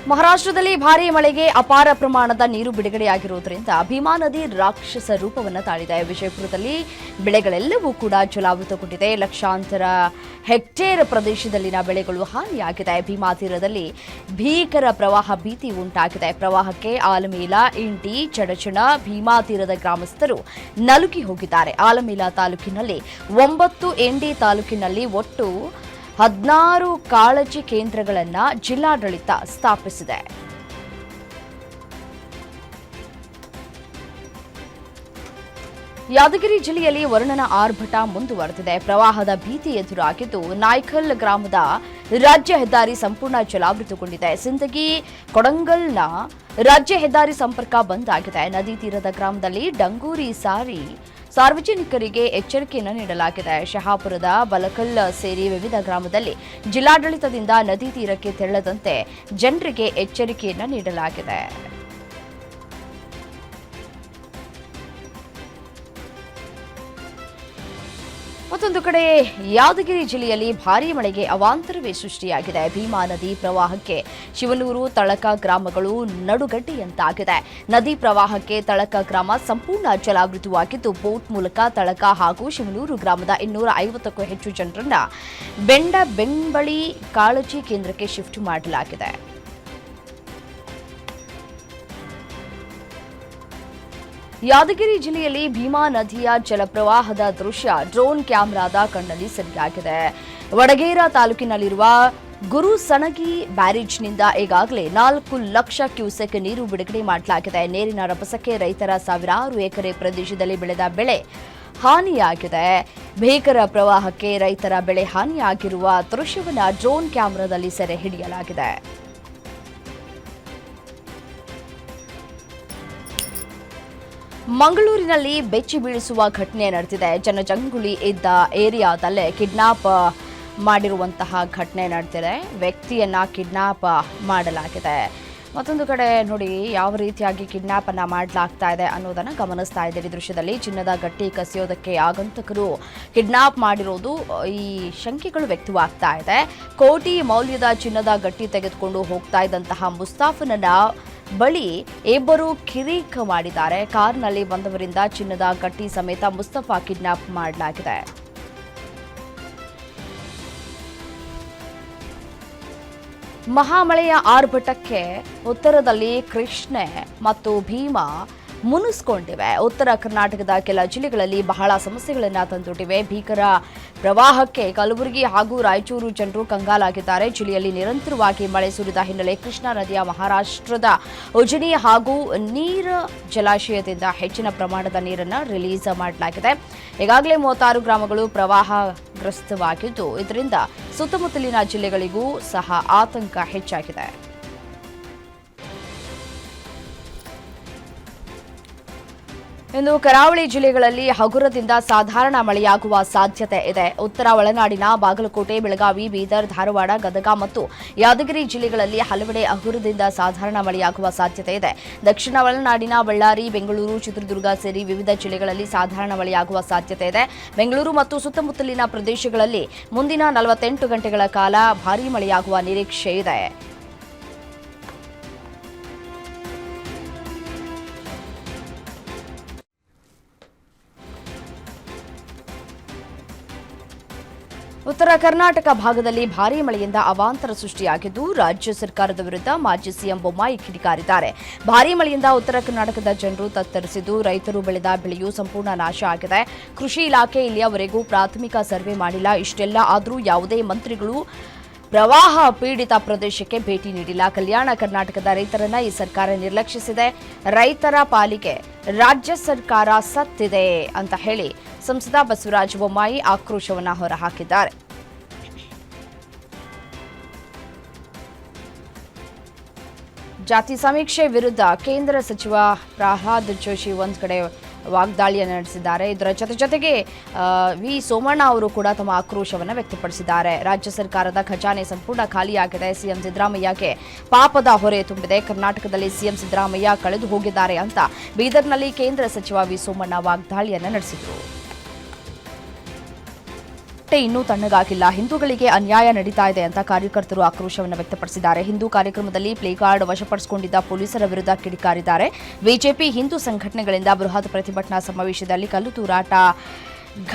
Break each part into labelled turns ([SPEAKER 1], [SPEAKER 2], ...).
[SPEAKER 1] ಮಹಾರಾಷ್ಟ್ರದಲ್ಲಿ ಭಾರೀ ಮಳೆಗೆ ಅಪಾರ ಪ್ರಮಾಣದ ನೀರು ಬಿಡುಗಡೆಯಾಗಿರುವುದರಿಂದ ಭೀಮಾ ನದಿ ರಾಕ್ಷಸ ರೂಪವನ್ನು ತಾಳಿದೆ. ವಿಜಯಪುರದಲ್ಲಿ ಬೆಳೆಗಳೆಲ್ಲವೂ ಕೂಡ ಜಲಾವೃತಗೊಂಡಿದೆ. ಲಕ್ಷಾಂತರ ಹೆಕ್ಟೇರ್ ಪ್ರದೇಶದಲ್ಲಿನ ಬೆಳೆಗಳು ಹಾನಿಯಾಗಿದೆ. ಭೀಮಾ ತೀರದಲ್ಲಿ ಭೀಕರ ಪ್ರವಾಹ ಭೀತಿ ಉಂಟಾಗಿದೆ. ಪ್ರವಾಹಕ್ಕೆ ಆಲಮೇಲ, ಇಂಟಿ, ಚಡಚಣ, ಭೀಮಾ ತೀರದ ಗ್ರಾಮಸ್ಥರು ನಲುಗಿ ಹೋಗಿದ್ದಾರೆ. ಆಲಮೇಲ ತಾಲೂಕಿನಲ್ಲಿ 9, ಎಂಡಿ ತಾಲೂಕಿನಲ್ಲಿ ಒಟ್ಟು 16 ಕಾಳಜಿ ಕೇಂದ್ರಗಳನ್ನು ಜಿಲ್ಲಾಡಳಿತ ಸ್ಥಾಪಿಸಿದೆ. ಯಾದಗಿರಿ ಜಿಲ್ಲೆಯಲ್ಲಿ ವರುಣನ ಆರ್ಭಟ ಮುಂದುವರೆದಿದೆ. ಪ್ರವಾಹದ ಭೀತಿ ಎದುರಾಗಿದ್ದು ನಾಯ್ಕಲ್ ಗ್ರಾಮದ ರಾಜ್ಯ ಹೆದ್ದಾರಿ ಸಂಪೂರ್ಣ ಜಲಾವೃತಗೊಂಡಿದೆ. ಸಿಂದಗಿ ಕೊಡಂಗಲ್ನ ರಾಜ್ಯ ಹೆದ್ದಾರಿ ಸಂಪರ್ಕ ಬಂದ್ ಆಗಿದೆ. ನದಿ ತೀರದ ಗ್ರಾಮದಲ್ಲಿ ಡಂಗೂರಿ ಸಾರಿ ಸಾರ್ವಜನಿಕರಿಗೆ ಎಚ್ಚರಿಕೆಯನ್ನು ನೀಡಲಾಗಿದೆ. ಶಹಾಪುರದ ಬಲಕಲ್ ಸೇರಿ ವಿವಿಧ ಗ್ರಾಮದಲ್ಲಿ ಜಿಲ್ಲಾಡಳಿತದಿಂದ ನದಿ ತೀರಕ್ಕೆ ತೆರಳದಂತೆ ಜನರಿಗೆ ಎಚ್ಚರಿಕೆಯನ್ನು ನೀಡಲಾಗಿದೆ. ಮತ್ತೊಂದು ಕಡೆ ಯಾದಗಿರಿ ಜಿಲ್ಲೆಯಲ್ಲಿ ಭಾರೀ ಮಳೆಗೆ ಅವಾಂತರವೇ ಸೃಷ್ಟಿಯಾಗಿದೆ. ಭೀಮಾ ನದಿ ಪ್ರವಾಹಕ್ಕೆ ಶಿವನೂರು, ತಳಕ ಗ್ರಾಮಗಳು ನಡುಗಡ್ಡೆಯಂತಾಗಿದೆ. ನದಿ ಪ್ರವಾಹಕ್ಕೆ ತಳಕ ಗ್ರಾಮ ಸಂಪೂರ್ಣ ಜಲಾವೃತವಾಗಿದ್ದು ಬೋಟ್ ಮೂಲಕ ತಳಕ ಹಾಗೂ ಶಿವನೂರು ಗ್ರಾಮದ 250ಕ್ಕೂ ಹೆಚ್ಚು ಜನರನ್ನ ಬೆಂಬಳಿ ಕಾಳಜಿ ಕೇಂದ್ರಕ್ಕೆ ಶಿಫ್ಟ್ ಮಾಡಲಾಗಿದೆ. ಯಾದಗಿರಿ ಜಿಲ್ಲೆಯಲ್ಲಿ ಭೀಮಾ ನದಿಯ ಜಲಪ್ರವಾಹದ ದೃಶ್ಯ ಡ್ರೋನ್ ಕ್ಯಾಮೆರಾದ ಕಣ್ಣಲ್ಲಿ ಸೆರೆಯಾಗಿದೆ. ವಡಗೇರ ತಾಲೂಕಿನಲ್ಲಿರುವ ಗುರುಸಣಗಿ ಬ್ಯಾರೇಜ್ನಿಂದ ಈಗಾಗಲೇ 4 ಲಕ್ಷ ಕ್ಯೂಸೆಕ್ ನೀರು ಬಿಡುಗಡೆ ಮಾಡಲಾಗಿದೆ. ನೀರಿನ ರಭಸಕ್ಕೆ ರೈತರ ಸಾವಿರಾರು ಎಕರೆ ಪ್ರದೇಶದಲ್ಲಿ ಬೆಳೆದ ಬೆಳೆ ಹಾನಿಯಾಗಿದೆ. ಭೀಕರ ಪ್ರವಾಹಕ್ಕೆ ರೈತರ ಬೆಳೆ ಹಾನಿಯಾಗಿರುವ ದೃಶ್ಯವನ್ನು ಡ್ರೋನ್ ಕ್ಯಾಮೆರಾದಲ್ಲಿ ಸೆರೆ ಹಿಡಿಯಲಾಗಿದೆ. ಮಂಗಳೂರಿನಲ್ಲಿ ಬೆಚ್ಚಿ ಬೀಳಿಸುವ ಘಟನೆ ನಡೆದಿದೆ. ಜನಜಂಗುಳಿ ಇದ್ದ ಏರಿಯಾದಲ್ಲೇ ಕಿಡ್ನಾಪ್ ಮಾಡಿರುವಂತಹ ಘಟನೆ ನಡೆದಿದೆ. ವ್ಯಕ್ತಿಯನ್ನ ಕಿಡ್ನಾಪ್ ಮಾಡಲಾಗಿದೆ. ಮತ್ತೊಂದು ಕಡೆ ನೋಡಿ ಯಾವ ರೀತಿಯಾಗಿ ಕಿಡ್ನಾಪ್ ಅನ್ನ ಮಾಡಲಾಗ್ತಾ ಇದೆ ಅನ್ನೋದನ್ನ ಗಮನಿಸ್ತಾ ಇದ್ದೀರಿ. ದೃಶ್ಯದಲ್ಲಿ ಚಿನ್ನದ ಗಟ್ಟಿ ಕಸಿಯೋದಕ್ಕೆ ಆಗಂತಕರು ಕಿಡ್ನಾಪ್ ಮಾಡಿರೋದು ಈ ಶಂಕೆಗಳು ವ್ಯಕ್ತವಾಗ್ತಾ ಇದೆ. ಕೋಟಿ ಮೌಲ್ಯದ ಚಿನ್ನದ ಗಟ್ಟಿ ತೆಗೆದುಕೊಂಡು ಹೋಗ್ತಾ ಇದ್ದಂತಹ ಮುಸ್ತಾಫನನ್ನ ಬಳಿ ಇಬ್ಬರು ಕಿರೀಕ ಮಾಡಿದ್ದಾರೆ. ಕಾರ್ನಲ್ಲಿ ಬಂದವರಿಂದ ಚಿನ್ನದ ಗಟ್ಟಿ ಸಮೇತ ಮುಸ್ತಫಾ ಕಿಡ್ನಾಪ್ ಮಾಡಲಾಗಿದೆ. ಮಹಾಮಳೆಯ ಆರ್ಭಟಕ್ಕೆ ಉತ್ತರದಲ್ಲಿ ಕೃಷ್ಣೆ ಮತ್ತು ಭೀಮಾ ಮುನಿಸಿಕೊಂಡಿವೆ. ಉತ್ತರ ಕರ್ನಾಟಕದ ಕೆಲ ಜಿಲ್ಲೆಗಳಲ್ಲಿ ಬಹಳ ಸಮಸ್ಯೆಗಳನ್ನು ತಂದೊಡ್ಡಿವೆ. ಭೀಕರ ಪ್ರವಾಹಕ್ಕೆ ಕಲಬುರಗಿ ಹಾಗೂ ರಾಯಚೂರು ಜನರು ಕಂಗಾಲಾಗಿದ್ದಾರೆ. ಜಿಲ್ಲೆಯಲ್ಲಿ ನಿರಂತರವಾಗಿ ಮಳೆ ಸುರಿದ ಹಿನ್ನೆಲೆ ಕೃಷ್ಣಾ ನದಿಯ ಮಹಾರಾಷ್ಟ್ರದ ಉಜನಿ ಹಾಗೂ ನೀರು ಜಲಾಶಯದಿಂದ ಹೆಚ್ಚಿನ ಪ್ರಮಾಣದ ನೀರನ್ನು ರಿಲೀಸ್ ಮಾಡಲಾಗಿದೆ. ಈಗಾಗಲೇ 36 ಗ್ರಾಮಗಳು ಪ್ರವಾಹಗ್ರಸ್ತವಾಗಿದ್ದು ಇದರಿಂದ ಸುತ್ತಮುತ್ತಲಿನ ಜಿಲ್ಲೆಗಳಿಗೂ ಸಹ ಆತಂಕ ಹೆಚ್ಚಾಗಿದೆ. ಇನ್ನು ಕರಾವಳಿ ಜಿಲ್ಲೆಗಳಲ್ಲಿ ಹಗುರದಿಂದ ಸಾಧಾರಣ ಮಳೆಯಾಗುವ ಸಾಧ್ಯತೆ ಇದೆ. ಉತ್ತರ ಒಳನಾಡಿನ ಬಾಗಲಕೋಟೆ, ಬೆಳಗಾವಿ, ಬೀದರ್, ಧಾರವಾಡ, ಗದಗ ಮತ್ತು ಯಾದಗಿರಿ ಜಿಲ್ಲೆಗಳಲ್ಲಿ ಹಲವೆಡೆ ಹಗುರದಿಂದ ಸಾಧಾರಣ ಮಳೆಯಾಗುವ ಸಾಧ್ಯತೆ ಇದೆ. ದಕ್ಷಿಣ ಒಳನಾಡಿನ ಬಳ್ಳಾರಿ, ಬೆಂಗಳೂರು, ಚಿತ್ರದುರ್ಗ ಸೇರಿ ವಿವಿಧ ಜಿಲ್ಲೆಗಳಲ್ಲಿ ಸಾಧಾರಣ ಮಳೆಯಾಗುವ ಸಾಧ್ಯತೆ ಇದೆ. ಬೆಂಗಳೂರು ಮತ್ತು ಸುತ್ತಮುತ್ತಲಿನ ಪ್ರದೇಶಗಳಲ್ಲಿ ಮುಂದಿನ 48 ಗಂಟೆಗಳ ಕಾಲ ಭಾರೀ ಮಳೆಯಾಗುವ ನಿರೀಕ್ಷೆ ಇದೆ. ಉತ್ತರ ಕರ್ನಾಟಕ ಭಾಗದಲ್ಲಿ ಭಾರೀ ಮಳೆಯಿಂದ ಅವಾಂತರ ಸೃಷ್ಟಿಯಾಗಿದ್ದು ರಾಜ್ಯ ಸರ್ಕಾರದ ವಿರುದ್ಧ ಮಾಜಿ ಸಿಎಂ ಬೊಮ್ಮಾಯಿ ಕಿಡಿಕಾರಿದ್ದಾರೆ. ಭಾರೀ ಮಳೆಯಿಂದ ಉತ್ತರ ಕರ್ನಾಟಕದ ಜನರು ತತ್ತರಿಸಿದ್ದು ರೈತರು ಬೆಳೆದ ಬೆಳೆಯೂ ಸಂಪೂರ್ಣ ನಾಶ ಆಗಿದೆ. ಕೃಷಿ ಇಲಾಖೆ ಇಲ್ಲಿಯವರೆಗೂ ಪ್ರಾಥಮಿಕ ಸರ್ವೆ ಮಾಡಿಲ್ಲ. ಇಷ್ಟೆಲ್ಲ ಆದರೂ ಯಾವುದೇ ಮಂತ್ರಿಗಳು ಪ್ರವಾಹ ಪೀಡಿತ ಪ್ರದೇಶಕ್ಕೆ ಭೇಟಿ ನೀಡಿಲ್ಲ. ಕಲ್ಯಾಣ ಕರ್ನಾಟಕದ ರೈತರನ್ನ ಈ ಸರ್ಕಾರ ನಿರ್ಲಕ್ಷಿಸಿದೆ. ರೈತರ ಪಾಲಿಗೆ ರಾಜ್ಯ ಸರ್ಕಾರ ಸತ್ತಿದೆ ಅಂತ ಹೇಳಿ ಸಂಸದ ಬಸವರಾಜ ಬೊಮ್ಮಾಯಿ ಆಕ್ರೋಶವನ್ನು ಹೊರಹಾಕಿದ್ದಾರೆ. ಜಾತಿ ಸಮೀಕ್ಷೆ ವಿರುದ್ಧ ಕೇಂದ್ರ ಸಚಿವ ಪ್ರಹ್ಲಾದ್ ಜೋಶಿ ಒಂದು ಕಡೆ ವಾಗ್ದಾಳಿಯನ್ನು ನಡೆಸಿದ್ದಾರೆ. ಇದರ ಜೊತೆಗೆ ವಿ ಸೋಮಣ್ಣ ಅವರು ಕೂಡ ತಮ್ಮ ಆಕ್ರೋಶವನ್ನು ವ್ಯಕ್ತಪಡಿಸಿದ್ದಾರೆ. ರಾಜ್ಯ ಸರ್ಕಾರದ ಖಜಾನೆ ಸಂಪೂರ್ಣ ಖಾಲಿಯಾಗಿದೆ. ಸಿಎಂ ಸಿದ್ದರಾಮಯ್ಯಗೆ ಪಾಪದ ಹೊರೆ ತುಂಬಿದೆ. ಕರ್ನಾಟಕದಲ್ಲಿ ಸಿಎಂ ಸಿದ್ದರಾಮಯ್ಯ ಕಳೆದು ಹೋಗಿದ್ದಾರೆ ಅಂತ ಬೀದರ್ನಲ್ಲಿ ಕೇಂದ್ರ ಸಚಿವ ವಿ ಸೋಮಣ್ಣ ವಾಗ್ದಾಳಿಯನ್ನು ನಡೆಸಿದರು. ಬಟ್ಟೆ ಇನ್ನೂ ತಣ್ಣಗಾಗಿಲ್ಲ, ಹಿಂದೂಗಳಿಗೆ ಅನ್ಯಾಯ ನಡೀತಾ ಇದೆ ಅಂತ ಕಾರ್ಯಕರ್ತರು ಆಕ್ರೋಶವನ್ನು ವ್ಯಕ್ತಪಡಿಸಿದ್ದಾರೆ. ಹಿಂದೂ ಕಾರ್ಯಕ್ರಮದಲ್ಲಿ ಪ್ಲೇ ಕಾರ್ಡ್ ವಶಪಡಿಸಿಕೊಂಡಿದ್ದ ಪೊಲೀಸರ ವಿರುದ್ಧ ಕಿಡಿಕಾರಿದ್ದಾರೆ. ಬಿಜೆಪಿ ಹಿಂದೂ ಸಂಘಟನೆಗಳಿಂದ ಬೃಹತ್ ಪ್ರತಿಭಟನಾ ಸಮಾವೇಶದಲ್ಲಿ ಕಲ್ಲು ತೂರಾಟ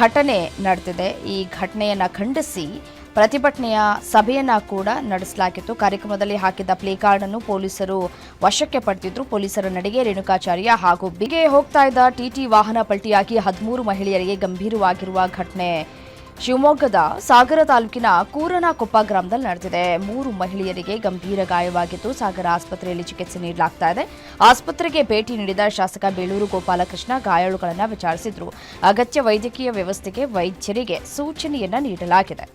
[SPEAKER 1] ಘಟನೆ ನಡೆದಿದೆ. ಈ ಘಟನೆಯನ್ನು ಖಂಡಿಸಿ ಪ್ರತಿಭಟನೆಯ ಸಭೆಯನ್ನ ಕೂಡ ನಡೆಸಲಾಗಿತ್ತು. ಕಾರ್ಯಕ್ರಮದಲ್ಲಿ ಹಾಕಿದ್ದ ಪ್ಲೇ ಕಾರ್ಡ್ ಅನ್ನು ಪೊಲೀಸರು ವಶಕ್ಕೆ ಪಡೆದಿದ್ರು. ಪೊಲೀಸರ ನಡೆಗೆ ರೇಣುಕಾಚಾರ್ಯ ಹಾಗೂ ಬಿಗೆ ಹೋಗ್ತಾ ಇದ್ದ ಟಿಟಿ ವಾಹನ ಪಲ್ಟಿಯಾಗಿ 13 ಮಹಿಳೆಯರಿಗೆ ಗಂಭೀರವಾಗಿರುವ ಘಟನೆ ಶಿವಮೊಗ್ಗದ ಸಾಗರ ತಾಲೂಕಿನ ಕೂರನಕೊಪ್ಪ ಗ್ರಾಮದಲ್ಲಿ ನಡೆದಿದೆ. 3 ಮಹಿಳೆಯರಿಗೆ ಗಂಭೀರ ಗಾಯವಾಗಿದ್ದು ಸಾಗರ ಆಸ್ಪತ್ರೆಯಲ್ಲಿ ಚಿಕಿತ್ಸೆ ನೀಡಲಾಗ್ತಾ ಇದೆ. ಆಸ್ಪತ್ರೆಗೆ ಭೇಟಿ ನೀಡಿದ ಶಾಸಕ ಬೇಳೂರು ಗೋಪಾಲಕೃಷ್ಣ ಗಾಯಾಳುಗಳನ್ನು ವಿಚಾರಿಸಿದ್ರು. ಅಗತ್ಯ ವೈದ್ಯಕೀಯ ವ್ಯವಸ್ಥೆಗೆ ವೈದ್ಯರಿಗೆ ಸೂಚನೆಯನ್ನ ನೀಡಲಾಗಿದೆ.